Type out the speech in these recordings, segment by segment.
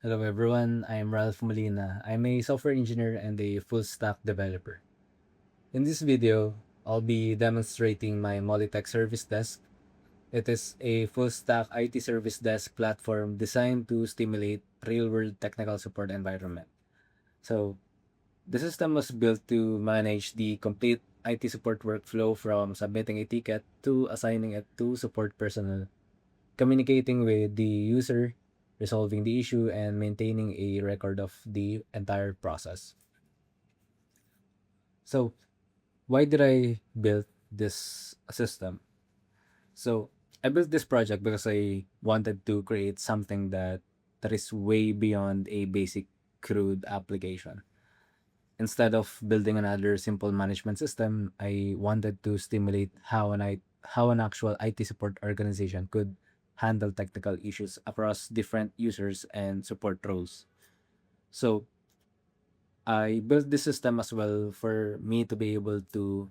Hello everyone, I'm Ralph Molina. I'm a software engineer and a full stack developer. In this video, I'll be demonstrating my Molitech Service Desk. It is a full stack IT service desk platform designed to stimulate real-world technical support environment. So, the system was built to manage the complete IT support workflow from submitting a ticket to assigning it to support personnel, communicating with the user, resolving the issue, and maintaining a record of the entire process. So, why did I build this system? So, I built this project because I wanted to create something that is way beyond a basic crude application. Instead of building another simple management system, I wanted to stimulate how an actual IT support organization could handle technical issues across different users and support roles. So I built this system as well for me to be able to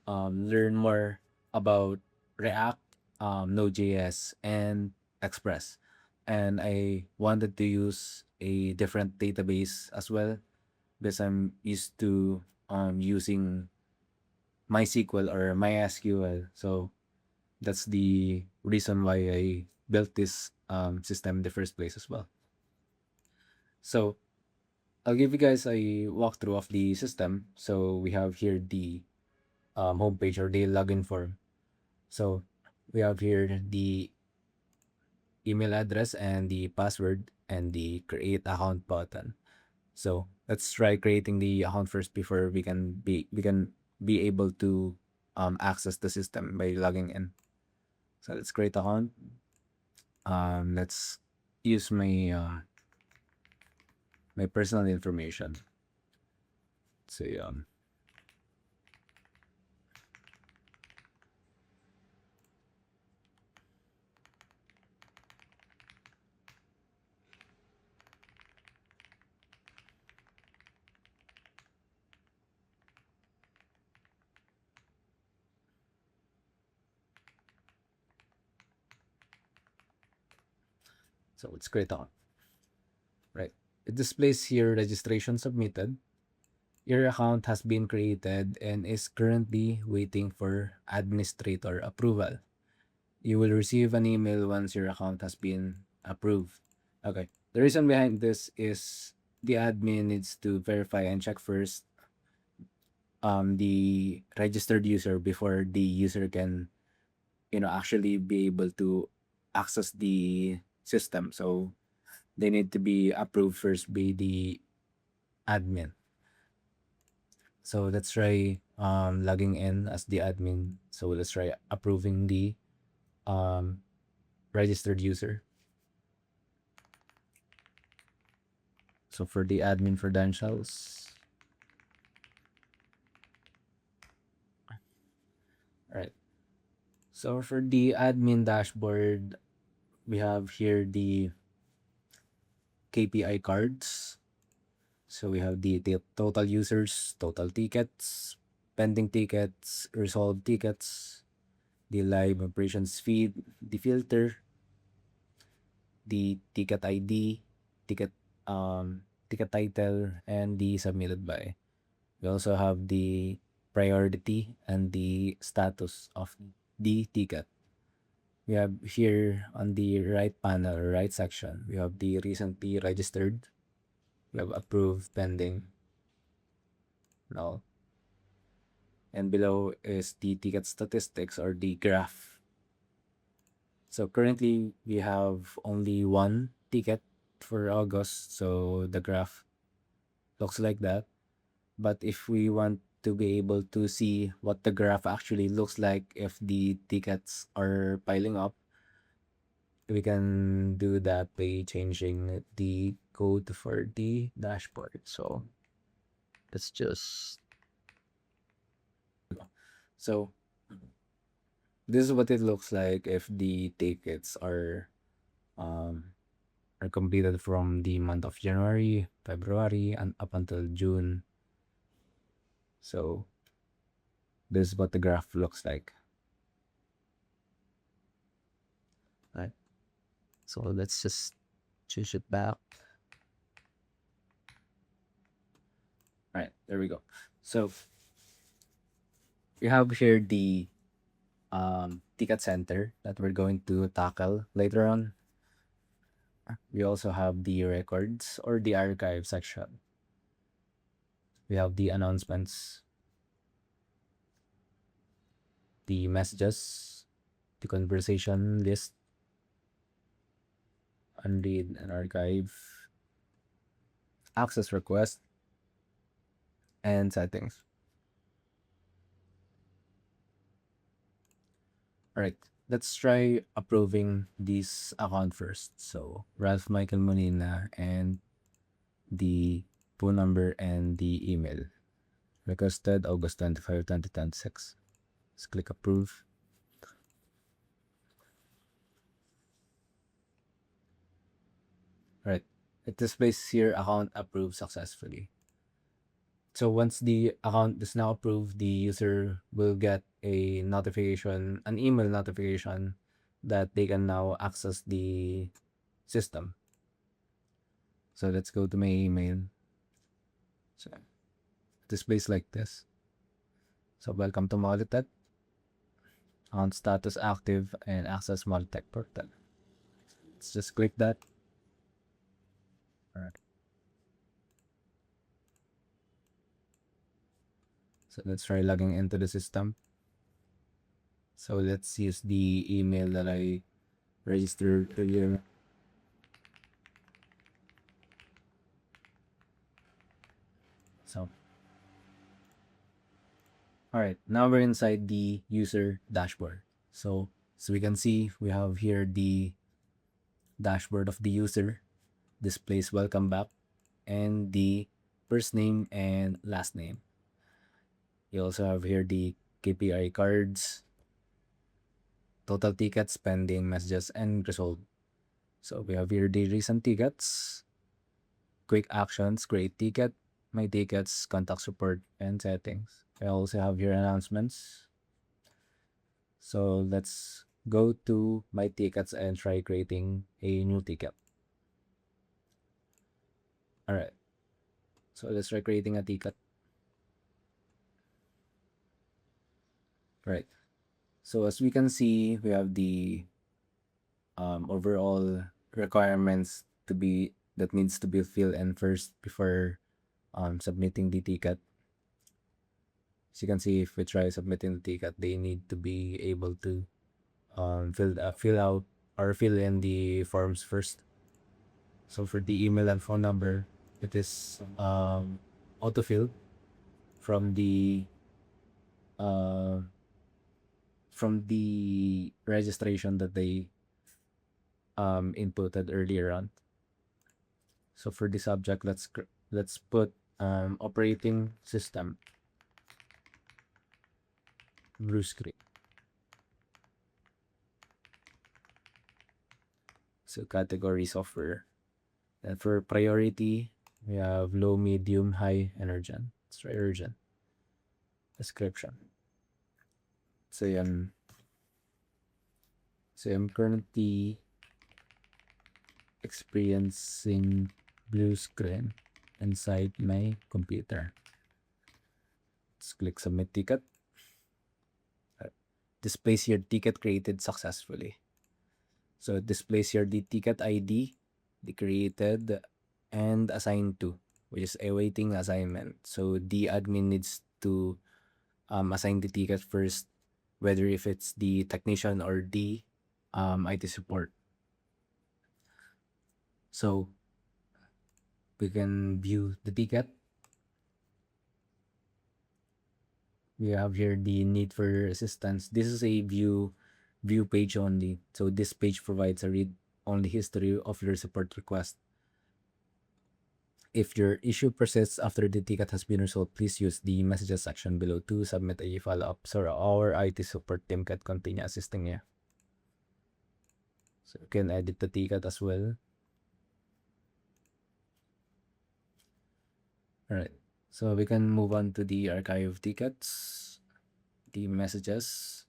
learn more about React, Node.js, and Express. And I wanted to use a different database as well because I'm used to using MySQL or MySQL. So that's the reason why I built this system in the first place as well. So I'll give you guys a walkthrough of the system. So we have here the homepage or the login form. So we have here the email address and the password and the create account button. So let's try creating the account first before we can be able to access the system by logging in. So let's create account. Let's use my personal information. So let's create account. Right. It displays here registration submitted. Your account has been created and is currently waiting for administrator approval. You will receive an email once your account has been approved. Okay. The reason behind this is the admin needs to verify and check first the registered user before the user can actually be able to access the system. So they need to be approved first by the admin. So let's try logging in as the admin. So let's try approving the um, registered user. So for the admin credentials, all right. So for the admin dashboard, we have here the KPI cards. So we have the total users, total tickets, pending tickets, resolved tickets, the live operations feed, the filter, the ticket ID, ticket ticket title, and the submitted by. We also have the priority and the status of the ticket. We have here on the right panel or right section, we have the recently registered, we have approved, pending, null, and below is the ticket statistics or the graph. So currently we have only one ticket for August, so the graph looks like that. But if we want to be able to see what the graph actually looks like if the tickets are piling up, we can do that by changing the code for the dashboard. So let's just so this is what it looks like if the tickets are completed from the month of January, February, and up until June. So this is what the graph looks like. Right. So let's just choose it back. All right, there we go. So we have here the ticket center that we're going to tackle later on. We also have the records or the archive section. We have the announcements, the messages, the conversation list, unread and archive, access request, and settings. All right, let's try approving this account first. So Ralph Michael Molina and the phone number and the email. Requested August 25, 2026. Let's click approve. All right, it displays here account approved successfully. So once the account is now approved, the user will get a notification, an email notification that they can now access the system. So let's go to my email. So it displays like this. So welcome to Molitech. Account status active and access Molitech portal. Let's just click that. All right. So let's try logging into the system. So let's use the email that I registered earlier. So, all right, now we're inside the user dashboard. So, as we can see, we have here the dashboard of the user, displays welcome back, and the first name and last name. You also have here the KPI cards, total tickets, pending messages, and resolved. So we have here the recent tickets, quick actions, create ticket, my tickets, contact support, and settings. I also have here announcements. So let's go to my tickets and try creating a new ticket. All right. So let's try creating a ticket. Right. So as we can see, we have the overall requirements to be that needs to be filled in first before submitting the ticket. As you can see, if we try submitting the ticket, they need to be able to fill out or fill in the forms first. So for the email and phone number, it is autofill from the uh, registration that they inputted earlier on. So for the subject, let's put operating system blue screen. So category software. And for priority, we have low, medium, high, and urgent. Let's try urgent. Description. So yan. So I'm currently experiencing blue screen inside my computer. Let's click submit ticket. Displays your ticket created successfully. So it displays your the ticket ID, the created, and assigned to, which is awaiting assignment. So the admin needs to assign the ticket first, whether if it's the technician or the IT support. So we can view the ticket. We have here the need for assistance. This is a view page only. So this page provides a read only history of your support request. If your issue persists after the ticket has been resolved, please use the messages section below to submit a follow-up so our IT support team can continue assisting you. So you can edit the ticket as well. All right. So we can move on to the archive tickets, the messages.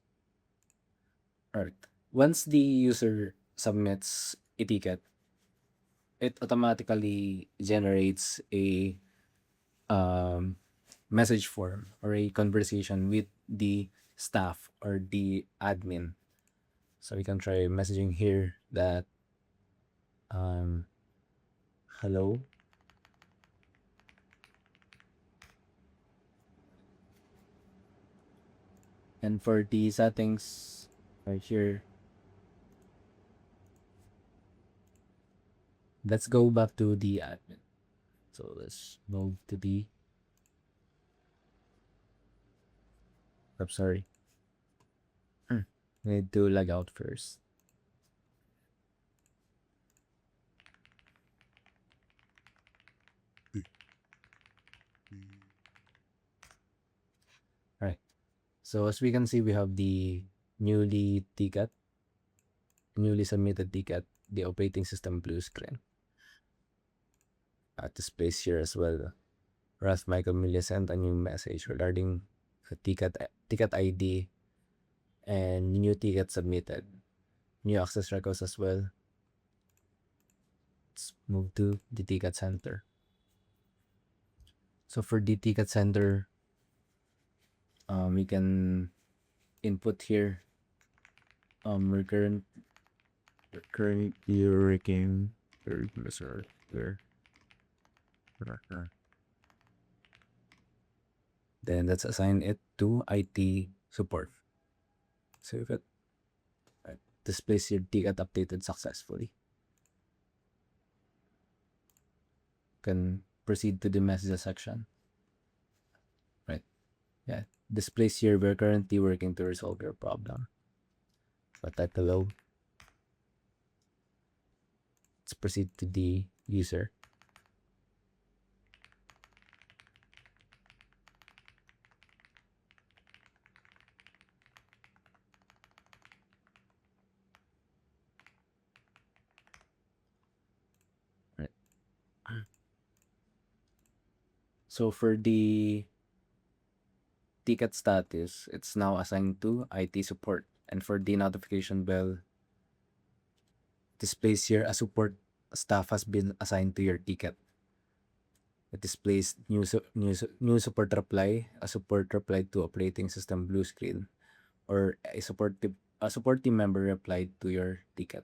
All right. Once the user submits a ticket, it automatically generates a um, message form or a conversation with the staff or the admin. So we can try messaging here that um, hello. And for the settings right here, let's go back to the admin. So let's move to the, I'm sorry, we need to log out first. All right. So as we can see, we have the newly submitted ticket, the operating system blue screen. At this place here as well, Ralph Michael Miller sent a new message regarding the ticket ID and new ticket submitted, new access records as well. Let's move to the ticket center. So for the ticket center, we can input here recurrent working there. Then let's assign it to IT support. So if it displays your ticket updated successfully, can proceed to the messages section. Right. Yeah. Displays here, we're currently working to resolve your problem. So type hello. Let's proceed to the user. Right. So for the ticket status, it's now assigned to IT support. And for the notification bell, displays here a support staff has been assigned to your ticket. It displays new support reply, a support reply to operating system blue screen, or a support team member replied to your ticket.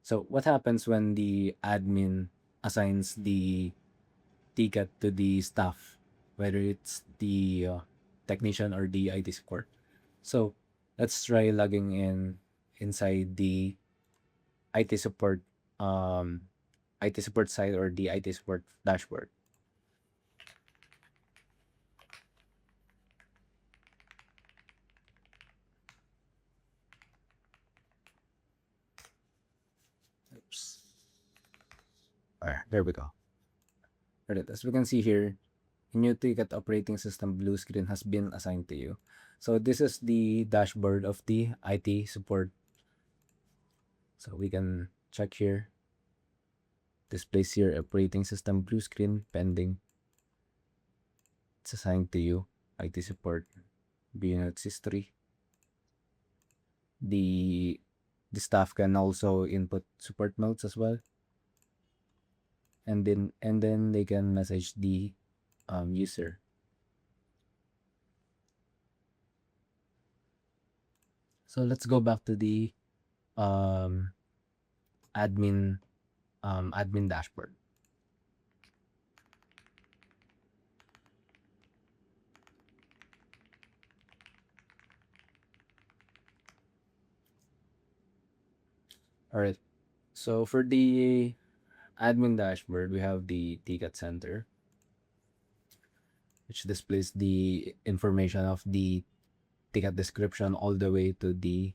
So what happens when the admin assigns the ticket to the staff, whether it's the technician or the IT support? So let's try logging in inside the IT support IT support site or the IT support dashboard. Oops. Alright, there we go. Alright, as we can see here, a new ticket operating system blue screen has been assigned to you. So this is the dashboard of the IT support. So we can check here. Displays here operating system blue screen pending. It's assigned to you. IT support. BNet history. The staff can also input support notes as well. And then they can message the user. So let's go back to the um, admin admin dashboard. All right. So for the admin dashboard, we have the ticket center, which displays the information of the ticket description all the way to the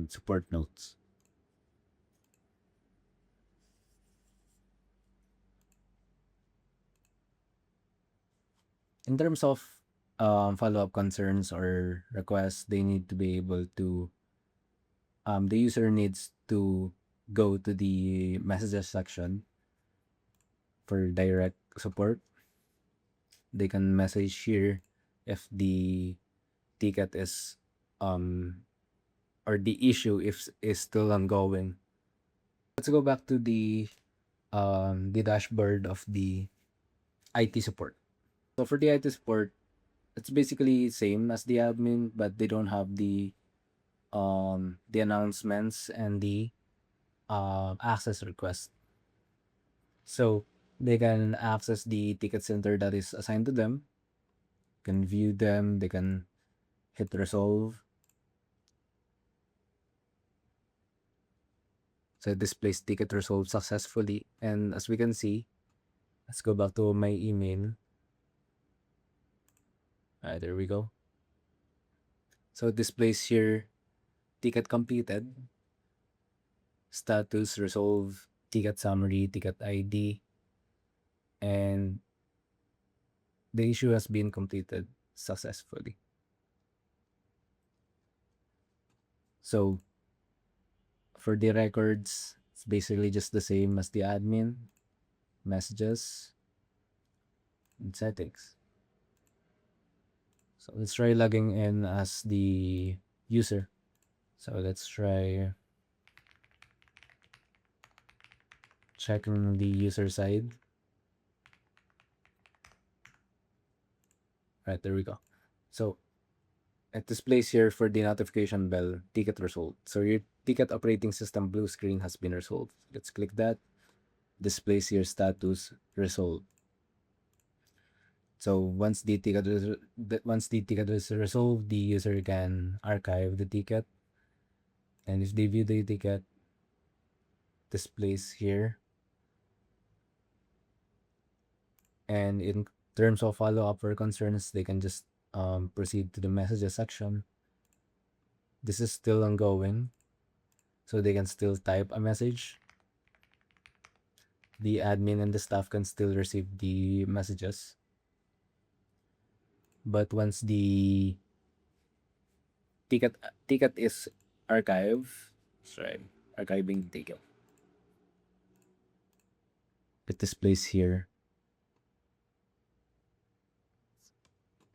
support notes. In terms of follow-up concerns or requests, they need to be able to, the user needs to go to the messages section for direct support. They can message here if the ticket is or the issue is still ongoing. Let's go back to the the dashboard of the IT support. So for the IT support, it's basically same as the admin, but they don't have the announcements and the access request. So they can access the ticket center that is assigned to them, can view them, they can hit resolve. So it displays ticket resolved successfully. And as we can see, let's go back to my email. Alright, there we go. So it displays here ticket completed, status resolve, ticket summary, ticket ID, and the issue has been completed successfully. So for the records, it's basically just the same as the admin, messages, and settings. So let's try logging in as the user. So let's try checking the user side. Right, there we go. So it displays here for the notification bell, ticket resolved. So your ticket operating system blue screen has been resolved. Let's click that. Displays your status resolved. So once the ticket is resolved, the user can archive the ticket. And if they view the ticket, displays here. And in terms of follow-up or concerns, they can just proceed to the messages section. This is still ongoing, so they can still type a message. The admin and the staff can still receive the messages. But once the ticket is archived, sorry, archiving ticket, it displays here.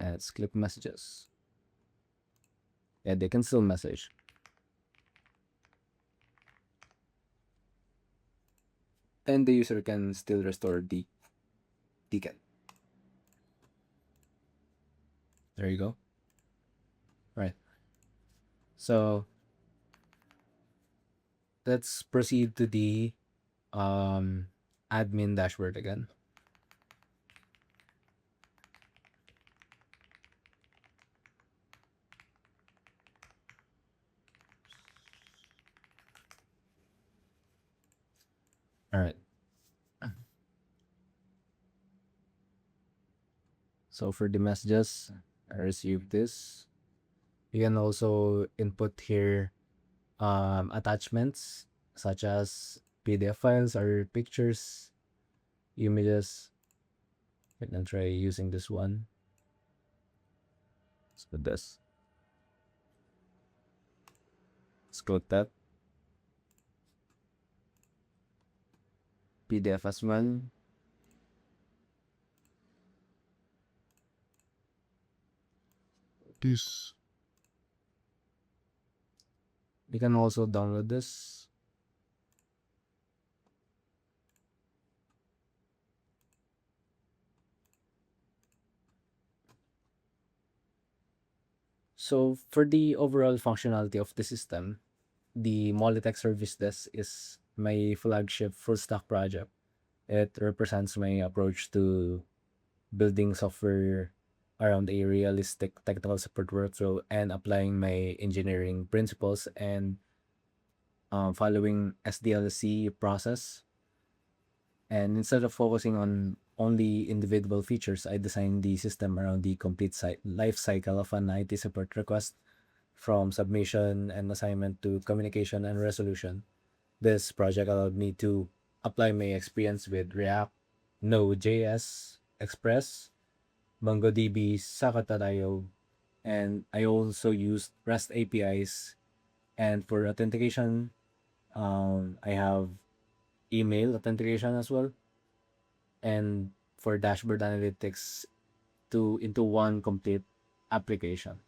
Let's click messages. Yeah, they can still message. And the user can still restore the ticket. There you go. Right. So let's proceed to the admin dashboard again. All right. So for the messages, I received this. You can also input here attachments such as PDF files or pictures, images. Let me try using this one. Let's put this. Let's click that. PDF as well. This You can also download this. So for the overall functionality of the system, the Molitech Service Desk is my flagship full stack project. It represents my approach to building software around a realistic technical support workflow and applying my engineering principles and following SDLC process. And instead of focusing on only individual features, I designed the system around the complete life cycle of an IT support request, from submission and assignment to communication and resolution. This project allowed me to apply my experience with React, Node.js, Express, MongoDB, Sakata.io, and I also used REST APIs. And for authentication, I have email authentication as well, and for dashboard analytics to into one complete application.